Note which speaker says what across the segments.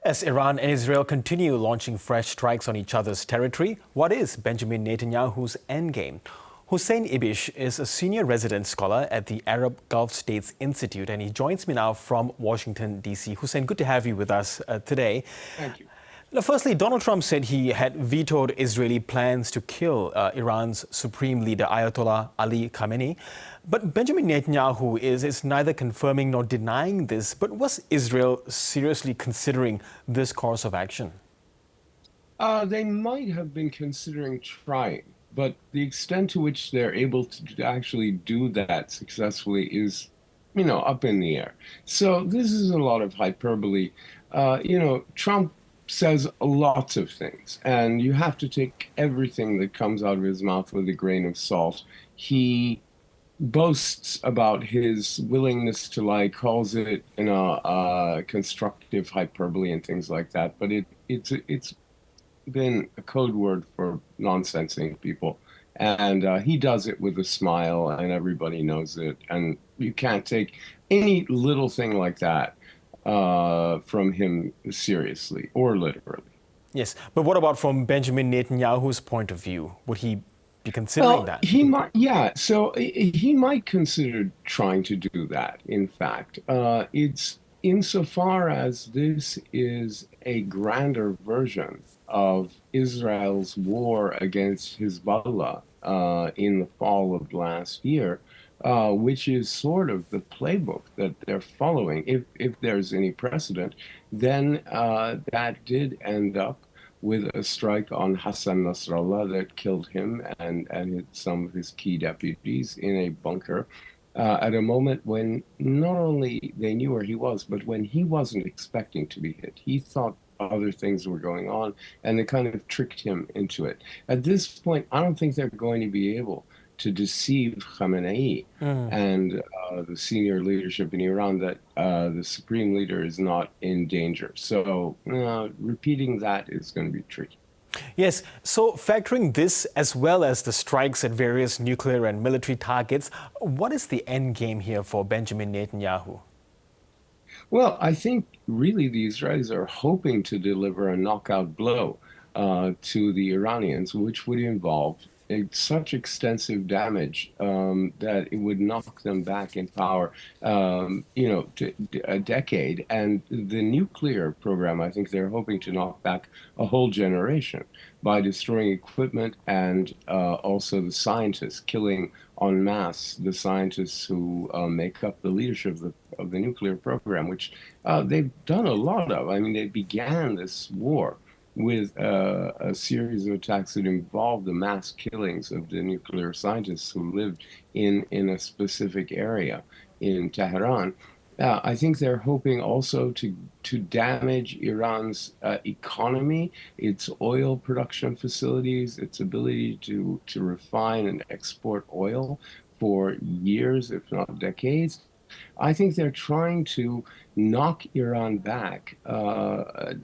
Speaker 1: As Iran and Israel continue launching fresh strikes on each other's territory, what is Benjamin Netanyahu's endgame? Hussein Ibish is a senior resident scholar at the Arab Gulf States Institute, and he joins me now from Washington, D.C. Hussein, good to have you with us today.
Speaker 2: Thank you.
Speaker 1: Now, firstly, Donald Trump said he had vetoed Israeli plans to kill Iran's supreme leader, Ayatollah Ali Khamenei. But Benjamin Netanyahu is neither confirming nor denying this. But was Israel seriously considering this course of action?
Speaker 2: They might have been considering trying, but the extent to which they're able to actually do that successfully is, up in the air. So this is a lot of hyperbole. Trump says lots of things, and you have to take everything that comes out of his mouth with a grain of salt. He boasts about his willingness to lie, calls it, constructive hyperbole and things like that. But it's been a code word for nonsensing people, and he does it with a smile, and everybody knows it. And you can't take any little thing like that from him seriously or literally.
Speaker 1: Yes, but what about from Benjamin Netanyahu's point of view? Would he be considering that?
Speaker 2: He might, yeah. So he might consider trying to do that. In fact, it's insofar as this is a grander version of Israel's war against Hezbollah in the fall of last year, which is sort of the playbook that they're following. If there's any precedent, then that did end up with a strike on Hassan Nasrallah that killed him and hit some of his key deputies in a bunker at a moment when not only they knew where he was, but when he wasn't expecting to be hit. He thought other things were going on, and they kind of tricked him into it. At this point, I don't think they're going to be able to deceive Khamenei and the senior leadership in Iran that the supreme leader is not in danger. So repeating that is going to be tricky.
Speaker 1: Yes, so factoring this as well as the strikes at various nuclear and military targets, what is the end game here for Benjamin Netanyahu?
Speaker 2: Well, I think really the Israelis are hoping to deliver a knockout blow to the Iranians, which would involve such extensive damage that it would knock them back in power, to a decade. And the nuclear program, I think they're hoping to knock back a whole generation by destroying equipment and also the scientists, killing en masse the scientists who make up the leadership of the nuclear program, which they've done a lot of. I mean, they began this war with a series of attacks that involved the mass killings of the nuclear scientists who lived in a specific area in Tehran. I think they're hoping also to damage Iran's economy, its oil production facilities, its ability to refine and export oil for years, if not decades. I think they're trying to knock Iran back, a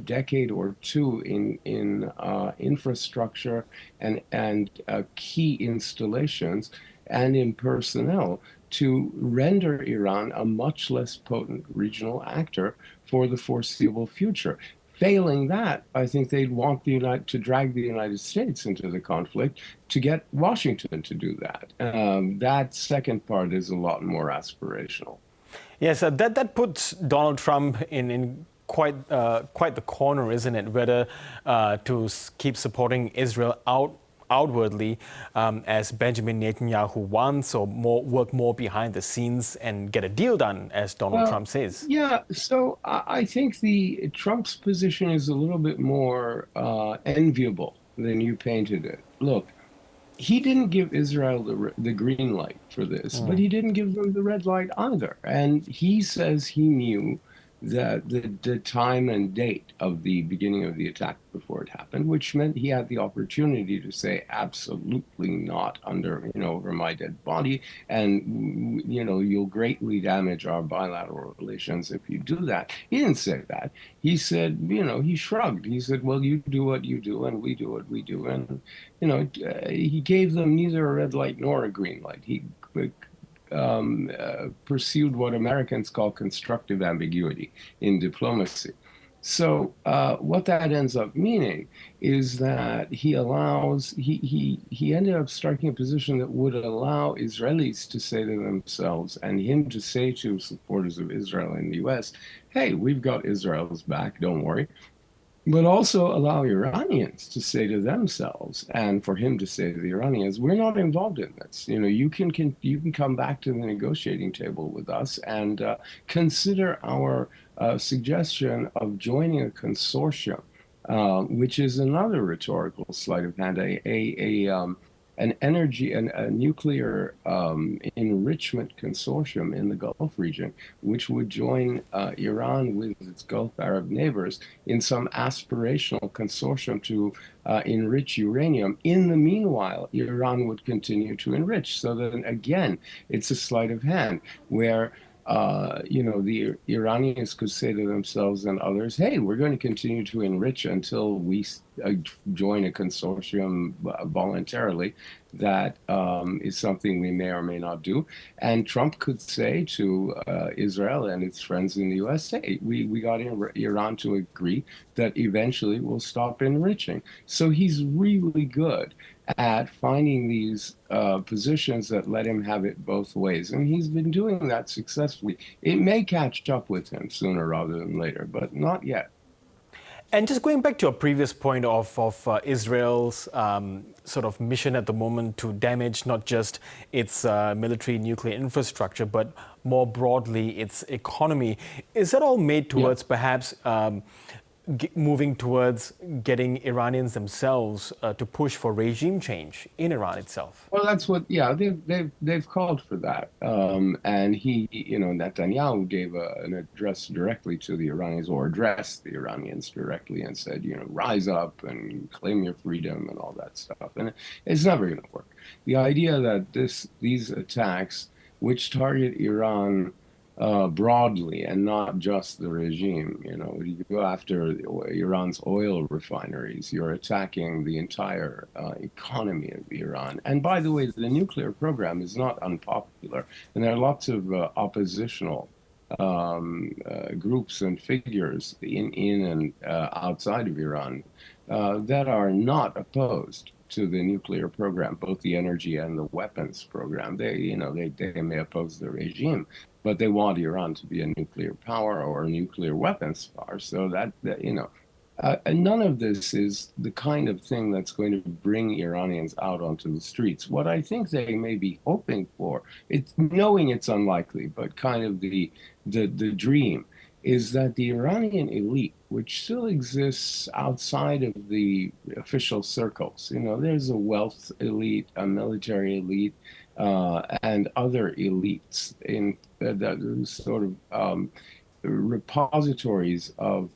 Speaker 2: decade or two in infrastructure and key installations and in personnel to render Iran a much less potent regional actor for the foreseeable future. Failing that, I think they'd want to drag the United States into the conflict to get Washington to do that. That second part is a lot more aspirational.
Speaker 1: Yes, that puts Donald Trump in quite the corner, isn't it? Whether to keep supporting Israel outwardly as Benjamin Netanyahu wants, or work more behind the scenes and get a deal done, as Donald Trump says.
Speaker 2: Yeah, so I think Trump's position is a little bit more enviable than you painted it. Look, he didn't give Israel the green light for this, but he didn't give them the red light either. And he says he knew that the time and date of the beginning of the attack before it happened, which meant he had the opportunity to say absolutely not over my dead body, and you'll greatly damage our bilateral relations if you do that. He didn't say that. He said, he shrugged. He said, well, you do what you do and we do what we do. And he gave them neither a red light nor a green light. He pursued what Americans call constructive ambiguity in diplomacy. So what that ends up meaning is that he ended up striking a position that would allow Israelis to say to themselves and him to say to supporters of Israel in the US, hey, we've got Israel's back, don't worry. But also allow Iranians to say to themselves, and for him to say to the Iranians, "We're not involved in this. You can come back to the negotiating table with us and consider our suggestion of joining a consortium, which is another rhetorical sleight of hand, an energy and a nuclear enrichment consortium in the Gulf region, which would join Iran with its Gulf Arab neighbors in some aspirational consortium to enrich uranium. In the meanwhile, Iran would continue to enrich. So then again, it's a sleight of hand where the Iranians could say to themselves and others, hey, we're going to continue to enrich until we join a consortium voluntarily. That is something we may or may not do. And Trump could say to Israel and its friends in the US, hey, we got Iran to agree that eventually we'll stop enriching. So he's really good at finding these positions that let him have it both ways. And he's been doing that successfully. It may catch up with him sooner rather than later, but not yet.
Speaker 1: And just going back to your previous point of Israel's sort of mission at the moment to damage not just its military nuclear infrastructure, but more broadly its economy, is that all made towards perhaps moving towards getting Iranians themselves to push for regime change in Iran itself?
Speaker 2: Well, that's what, they've called for that. And Netanyahu gave an address directly to the Iranians, or addressed the Iranians directly and said, rise up and claim your freedom and all that stuff. And it's never going to work. The idea that these attacks, which target Iran broadly and not just the regime. When you go after Iran's oil refineries, you're attacking the entire economy of Iran. And by the way, the nuclear program is not unpopular, and there are lots of oppositional groups and figures in and outside of Iran that are not opposed to the nuclear program, both the energy and the weapons program. They may oppose the regime, but they want Iran to be a nuclear power or a nuclear weapons power. So none of this is the kind of thing that's going to bring Iranians out onto the streets. What I think they may be hoping for, knowing it's unlikely, but kind of the dream, is that the Iranian elite, which still exists outside of the official circles, there's a wealth elite, a military elite, and other elites in the sort of repositories of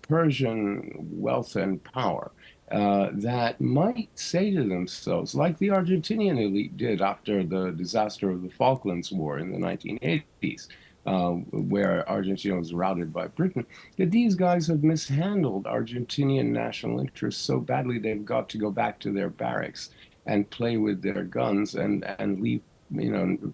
Speaker 2: Persian wealth and power that might say to themselves, like the Argentinian elite did after the disaster of the Falklands War in the 1980s, where Argentina was routed by Britain, that these guys have mishandled Argentinian national interests so badly they've got to go back to their barracks and play with their guns and leave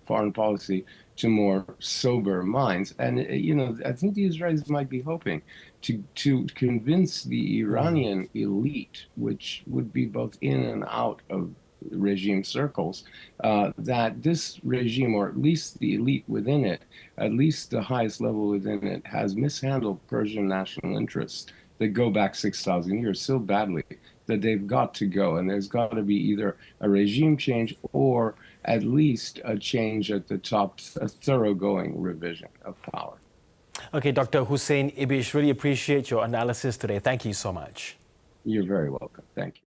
Speaker 2: foreign policy to more sober minds. And I think the Israelis might be hoping to convince the Iranian elite, which would be both in and out of regime circles, that this regime, or at least the elite within it, at least the highest level within it, has mishandled Persian national interests that go back 6,000 years so badly that they've got to go. And there's got to be either a regime change or at least a change at the top, a thoroughgoing revision of power.
Speaker 1: Okay, Dr. Hussein Ibish, really appreciate your analysis today. Thank you so much.
Speaker 2: You're very welcome. Thank you.